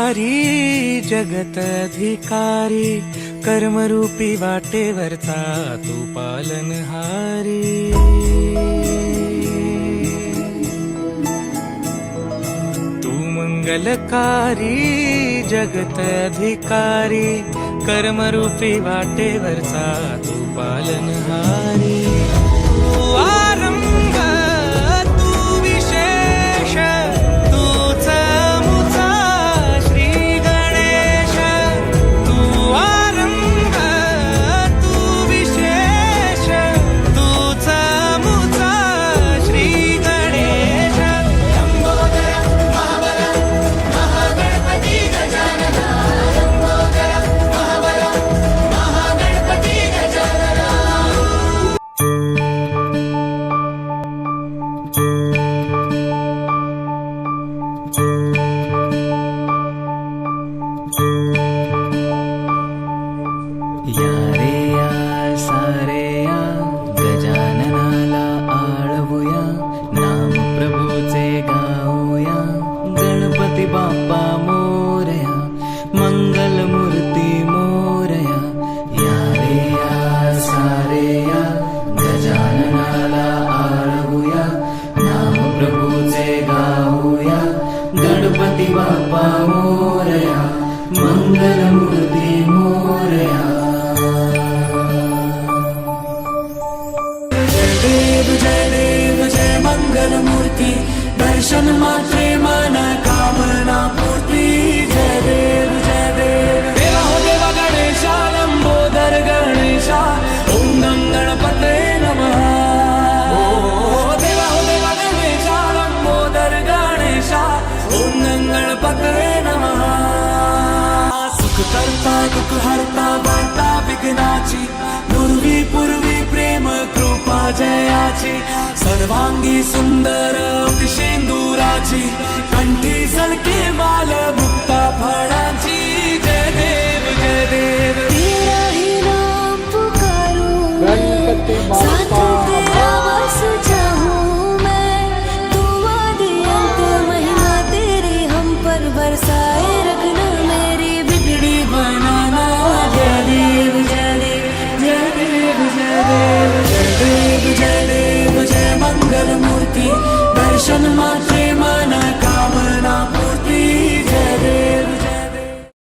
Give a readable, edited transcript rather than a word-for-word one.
जगत अधिकारी, कर्मरूपी वाटेवरचा तू पालनहारी। तू मंगलकारी, जगत अधिकारी, कर्मरूपी वाटेवरचा तू पालनहारी। तू आरंभ, तू विशेष, तूच मुचा श्री गणेश। तू आरंभ, तू विशेष, तूच मुचा श्री गणेश। लंबोदर महाबल महागणपती गजानना, लंबोदर महाबल महागणपती गजानना। या रे या सारे या, गजाननाला आळवूया, नाम प्रभूचे गाऊया, गणपती बाप्पा मोरया, मंगलमूर्ती मोरया। या रे या सारे या, गजाननाला आळवूया, नाम प्रभूचे गाऊया, गणपती बाप्पा मोरया, मंगलमूर्ती मोरया। जय देव जय मंगल मूर्ती, दर्शन मात्रे मन कामना पूर्ती। जय देव देवा हो देवा गणेशा, लंबोदर गणेशा, ओम गं गणपते नमः। ओ देवा हो देवा गणेशा, लंबोदर गणेशा, ओम गं गणपते नमः। सुख करता दुःख हरता, वार्ता विघ्नाची, पूर्वी पूर्वी प्रेम कृपा जयाची, सर्वांगी सुंदर शेंदुराची, कंठी सलके माल मुक्ता फळाची।